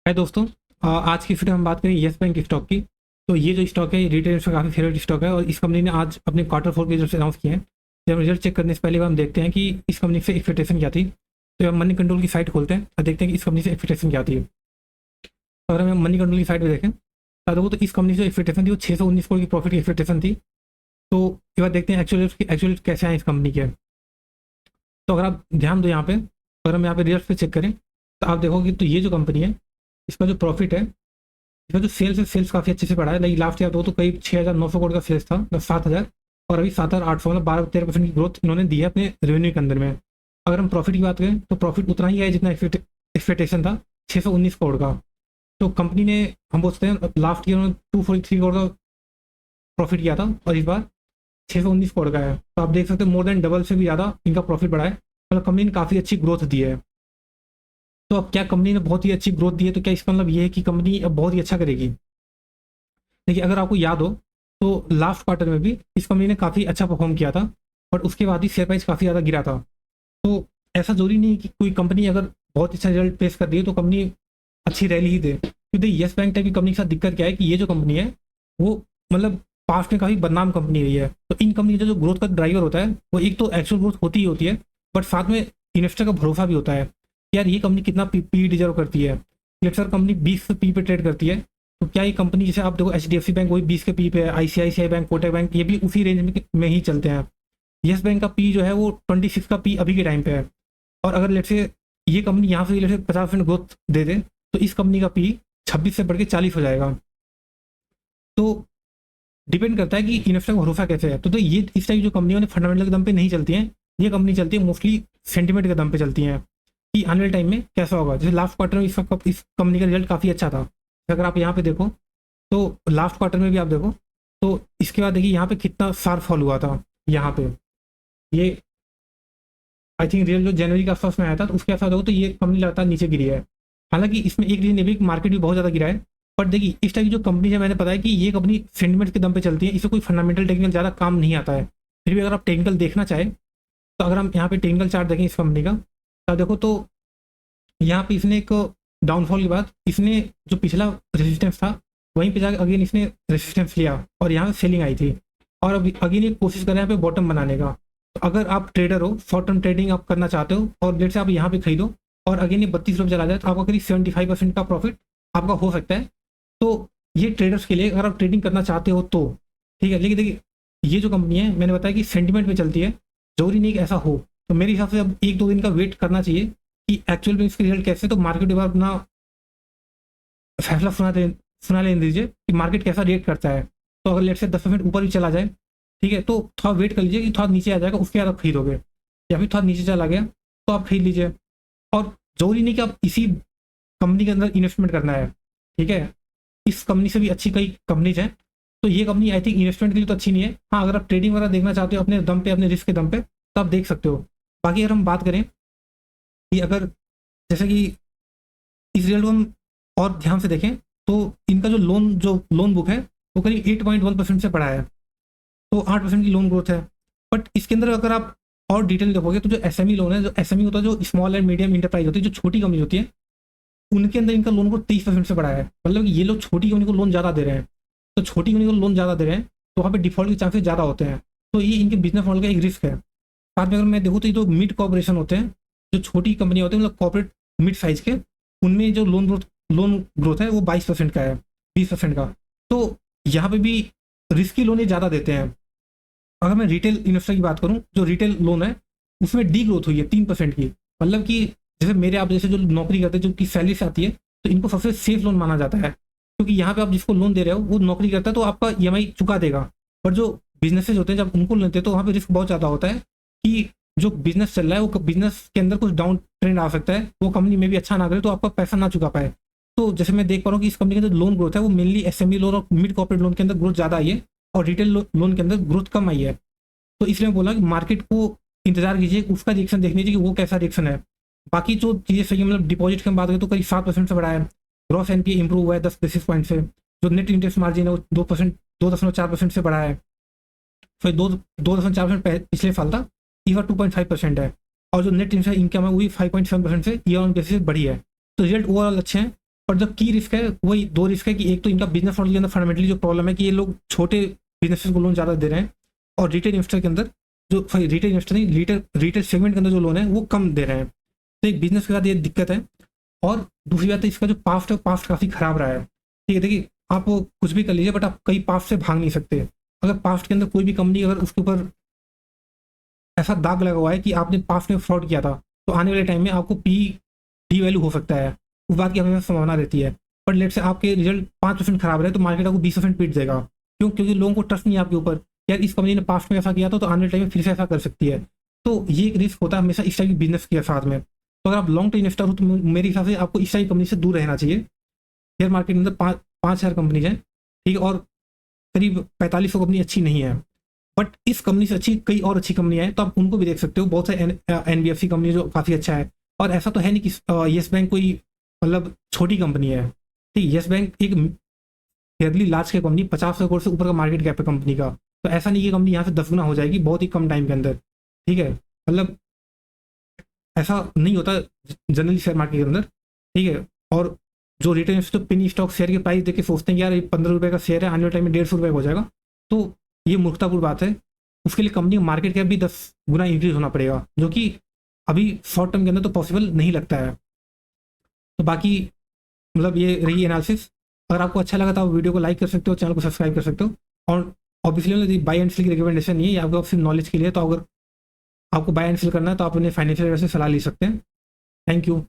है दोस्तों। आज की वीडियो हम बात करें येस बैंक स्टॉक की। तो ये जो स्टॉक है ये रिटेल का काफ़ी फेवरेट स्टॉक है और इस कंपनी ने आज अपने क्वार्टर फोर के रिजल्ट अनाउंस किए हैं। जब हम रिजल्ट चेक करने से पहले हम देखते हैं कि इस कंपनी से एक्सपेक्टेशन क्या थी। तो हम मनी कंट्रोल की साइट खोलते हैं और देखते हैं कि इस कंपनी से एक्सपेक्टेशन क्या थी। तो अगर हम मनी कंट्रोल की साइट पर देखें तो इस कंपनी से एक्सपेक्टेशन थी वो 619 करोड़ की प्रॉफिट की एक्सपेक्टेशन थी। तो एक बार देखते हैं एक्चुअल कैसे आए इस कंपनी के। तो अगर आप ध्यान दो यहाँ पे, अगर हम यहाँ पे रिजल्ट पे चेक करें तो आप देखोगे तो ये जो कंपनी है इसका जो प्रॉफिट है, इसका जो सेल्स है सेल्स काफ़ी अच्छे से बढ़ा है। लाइक लास्ट ईयर तो करीब 6,900 करोड़ का सेल्स था, मतलब 7,000, और अभी 7,800, मतलब 12-13% की ग्रोथ इन्होंने दी है अपने रेवेन्यू के अंदर में। अगर हम प्रॉफिट की बात करें तो प्रॉफिट उतना ही है जितना एक्सपेक्टेशन था, 619 करोड़ का। तो कंपनी ने, हम बोलते हैं लास्ट ईयर उन्होंने 243 करोड़ का प्रॉफिट किया था और इस बार 619 करोड़ का है। तो आप देख सकते हैं मोर देन डबल से भी ज़्यादा इनका प्रॉफिट बढ़ा है। मतलब कंपनी ने काफ़ी अच्छी ग्रोथ दी है। तो अब क्या कंपनी ने बहुत ही अच्छी ग्रोथ दी है तो क्या इसका मतलब ये है कि कंपनी अब बहुत ही अच्छा करेगी? देखिए, अगर आपको याद हो तो लास्ट क्वार्टर में भी इस कंपनी ने काफ़ी अच्छा परफॉर्म किया था, बट उसके बाद ही शेयर प्राइस काफ़ी ज़्यादा गिरा था। तो ऐसा जरूरी नहीं कि कोई कंपनी अगर बहुत अच्छा रिजल्ट पेश कर दी है तो कंपनी अच्छी रैली ही दे। क्योंकि येस बैंक टाइप की कंपनी के साथ दिक्कत क्या है कि ये जो कंपनी है वो, मतलब पास्ट में काफ़ी बदनाम कंपनी रही है। तो इन कंपनी का जो ग्रोथ का ड्राइवर होता है वो एक तो एक्चुअल ग्रोथ होती ही होती है, बट साथ में इन्वेस्टर का भरोसा भी होता है कि यार ये कंपनी कितना पी डिजर्व करती है। लेट्स सर कंपनी 20 पी पे ट्रेड करती है, तो क्या ये कंपनी, जैसे आप देखो HDFC बैंक वही 20 के पी पे है, ICICI बैंक, कोटक बैंक ये भी उसी रेंज में ही चलते हैं। येस बैंक का पी जो है वो 26 का पी अभी के टाइम पे है। और अगर लेट से ये कंपनी यहाँ से लेट से 50% ग्रोथ दे दे तो इस कंपनी का पी 26 से बढ़ के 40 हो जाएगा। तो डिपेंड करता है कि इन्वेस्टर का भरोसा कैसे है। तो ये इस टाइप जो कंपनियों ने फंडामेंटल के दम पे नहीं चलती हैं, ये कंपनी चलती है मोस्टली सेंटिमेंट के दम पे चलती हैं कि आने वाले टाइम में कैसा होगा। जैसे लास्ट क्वार्टर में इस कंपनी का रिजल्ट काफ़ी अच्छा था। अगर आप यहाँ पे देखो तो लास्ट क्वार्टर में भी आप देखो तो इसके बाद देखिए यहाँ पे कितना शार्प फॉल हुआ था। यहाँ पे ये आई थिंक रियल जो जनवरी के आसपास में आया था, तो उसके आसपास देखो तो ये कंपनी लगातार नीचे गिरी है। हालांकि इसमें एक रीजन ये भी मार्केट भी बहुत ज़्यादा गिरा है। बट देखिए इस टाइप की जो कंपनी है, मैंने बताया कि ये कंपनी सेंटिमेंट के दम पे चलती है, इससे कोई फंडामेंटल टेक्निकल ज़्यादा काम नहीं आता है। फिर भी अगर आप टेक्निकल देखना चाहें तो अगर हम यहाँ पे टेक्निकल चार्ट देखें इस कंपनी का, तो देखो तो यहाँ पे इसने एक डाउनफॉल के बाद इसने जो पिछला रेजिस्टेंस था वहीं पे जाकर अगेन इसने रेजिस्टेंस लिया और यहाँ से सेलिंग आई थी। और अभी अगेन ये कोशिश कर रहे हैं यहाँ पे बॉटम बनाने का। तो अगर आप ट्रेडर हो, शॉर्ट टर्म ट्रेडिंग आप करना चाहते हो और लेट से आप यहाँ पे खरीदो और अगेन ये 32 रुपये चला जाए तो आपका करीब 75% का प्रॉफिट आपका हो सकता है। तो ये ट्रेडर्स के लिए अगर आप ट्रेडिंग करना चाहते हो तो ठीक है। लेकिन देखिए ये जो कंपनी है, मैंने बताया कि सेंटिमेंट में चलती है, जरूरी नहीं कि ऐसा हो। तो मेरे हिसाब से अब 1-2 दिन का वेट करना चाहिए कि एक्चुअल में इसके रिजल्ट कैसे। तो मार्केट के बाद अपना फैसला सुना लेने दीजिए कि मार्केट कैसा रिएक्ट करता है। तो अगर लेट से 10% ऊपर भी चला जाए, ठीक है, तो थोड़ा वेट कर लीजिए कि थोड़ा नीचे आ जाएगा उसके बाद आप खरीदोगे, या फिर थोड़ा नीचे चला गया तो आप खरीद लीजिए। और जरूरी नहीं कि आप इसी कंपनी के अंदर इन्वेस्टमेंट करना है, ठीक है। इस कंपनी से भी अच्छी कई कंपनीज हैं। तो ये कंपनी आई थिंक इन्वेस्टमेंट के लिए तो अच्छी नहीं है। हाँ, अगर आप ट्रेडिंग वगैरह देखना चाहते हो अपने दम पे, अपने रिस्क के दम पे, तो आप देख सकते हो। बाकी अगर हम बात करें कि अगर जैसे कि इस रिजल्ट को हम और ध्यान से देखें तो इनका जो लोन बुक है वो करीब 8.1% से बढ़ा है। तो 8% की लोन ग्रोथ है। बट इसके अंदर अगर आप और डिटेल देखोगे तो जो SME लोन है, जो SME होता है, जो स्मॉल एंड मीडियम इंटरप्राइज होती है, जो छोटी कंपनी होती है, उनके अंदर इनका लोन ग्रोथ 23% से बढ़ा है। मतलब कि ये लोग छोटी कंपनी को लोन ज़्यादा दे रहे हैं। तो छोटी कंपनी को लोन ज़्यादा दे रहे हैं तो वहाँ पे डिफॉल्ट के चांसेस ज़्यादा होते हैं। तो ये इनके बिजनेस मॉडल का एक रिस्क है। साथ में अगर मैं देखूँ तो ये जो मिड कॉर्पोरेशन होते हैं, जो छोटी कंपनियाँ होती हैं, मतलब कॉर्पोरेट मिड साइज के, उनमें जो लोन ग्रोथ है वो 22% का है, 20% का। तो यहाँ पे भी रिस्की लोन ये ज़्यादा देते हैं। अगर मैं रिटेल इन्वेस्टर की बात करूँ, जो रिटेल लोन है उसमें डी ग्रोथ हुई है 3% की। मतलब कि जैसे मेरे आप जैसे जो नौकरी करते हैं, जो कि सैलरी से आती है, तो इनको सबसे सेफ लोन माना जाता है। क्योंकि यहाँ पे आप जिसको लोन दे रहे हो वो नौकरी करता है तो आपका EMI चुका देगा। पर जो बिजनेसेज होते हैं जब उनको लेते हैं तो वहाँ पे रिस्क बहुत ज़्यादा होता है कि जो बिजनेस चल रहा है वो बिजनेस के अंदर कुछ डाउन ट्रेंड आ सकता है, वो कंपनी में भी अच्छा ना करे तो आपका पैसा ना चुका पाए। तो जैसे मैं देख पा रहा हूँ कि इस कंपनी का जो लोन ग्रोथ है वो मेनली SME लोन और मिड कॉर्पोरेट लोन के अंदर ग्रोथ ज़्यादा आई है और रिटेल लोन के अंदर ग्रोथ कम आई है। तो इसलिए मैं बोला कि मार्केट को इंतजार कीजिए, उसका रिएक्शन देख लीजिए कि वो कैसा रिएक्शन है। बाकी जो चीज़ें सही है, मतलब डिपॉजिट की हम बात करें तो करीब 7% से बढ़ा है। ग्रॉस NPA इंप्रूव हुआ है 10 बेसिस पॉइंट से। जो नेट इंटरेस्ट मार्जिन है वो 2.4% से बढ़ा है। फिर 2.4% पिछले साल था, इस बार 2.5% है। और जो नेट इंटरेस्ट इनकम है वो भी 5.7% से ईयर ऑन बेसिस बढ़ी है। तो रिजल्ट ओवरऑल अच्छे हैं। पर जो की रिस्क है वही दो रिस्क है कि एक तो इनका बिजनेस मॉडल के अंदर फंडामेंटली जो प्रॉब्लम है कि ये लोग छोटे बिजनेसेस को लोन ज़्यादा दे रहे हैं, और रिटेल इन्वेस्टर के अंदर जो सॉरी रिटेल इन्वेस्टर नहीं, रिटेल सेगमेंट के अंदर जो लोन है वो कम दे रहे हैं। तो एक बिजनेस के साथ ये दिक्कत है। और दूसरी बात है इसका जो पास्ट है, पास्ट काफ़ी खराब रहा है। ठीक है, देखिए आप वो कुछ भी कर लीजिए बट आप कई पास्ट से भाग नहीं सकते। अगर पास्ट के अंदर कोई भी कंपनी अगर उसके ऊपर ऐसा दाग लगा हुआ है कि आपने पास्ट में फ्रॉड किया था, तो आने वाले टाइम में आपको पी डी वैल्यू हो सकता है, उस बात की हमेशा संभावना रहती है। पर लेट से आपके रिजल्ट 5% खराब रहे तो मार्केट आपको 20% पीट देगा। क्यों? क्योंकि लोगों को ट्रस्ट नहीं है आपके ऊपर, यार इस कंपनी ने पास्ट में ऐसा किया था तो आने वाले टाइम में फिर से ऐसा कर सकती है। तो ये एक रिस्क होता है हमेशा इस टाइप की बिजनेस के साथ में। तो अगर आप लॉन्ग टर्म इन्वेस्टर हो तो मेरे हिसाब से आपको इस टाइप कंपनी से दूर रहना चाहिए। शेयर मार्केट के अंदर 5,000 कंपनीज हैं, ठीक है, और करीब 4500 कंपनी अच्छी नहीं है, बट इस कंपनी से अच्छी कई और अच्छी कंपनियां हैं, तो आप उनको भी देख सकते हो। बहुत से एनबीएफसी कंपनी जो काफ़ी अच्छा है। और ऐसा तो है नहीं कि येस बैंक कोई मतलब छोटी कंपनी है। ठीक, येस बैंक एक फेयरली लार्ज की कंपनी, 50 करोड़ से ऊपर का मार्केट कैप है कंपनी का। तो ऐसा नहीं कि कंपनी यहाँ से 10 गुना हो जाएगी बहुत ही कम टाइम के अंदर। ठीक है, मतलब ऐसा नहीं होता जनरली शेयर मार्केट के अंदर। ठीक है, और जो रिटेल इन्वेस्टर पिनी स्टॉक शेयर के प्राइस देख के सोचते हैं कि यार ये 15 रुपये का शेयर है, आने वाले टाइम में 150 रुपये हो जाएगा, तो ये मूर्खतापूर्ण बात है। उसके लिए कंपनी मार्केट कैप भी 10 गुना इंक्रीज होना पड़ेगा, जो कि अभी शॉर्ट टर्म के अंदर तो पॉसिबल नहीं लगता है। तो बाकी मतलब ये रही एनालिसिस। अगर आपको अच्छा लगा तो आप वीडियो को लाइक कर सकते हो, चैनल को सब्सक्राइब कर सकते हो। और ऑब्वियसली बाई एंड सेल की रिकमेंडेशन नहीं है, ये आपको सिर्फ नॉलेज के लिए। तो अगर आपको बाय एंड सेल करना है तो आप अपने फाइनेंशियल एडवाइजर से सलाह ले सकते हैं। Thank you.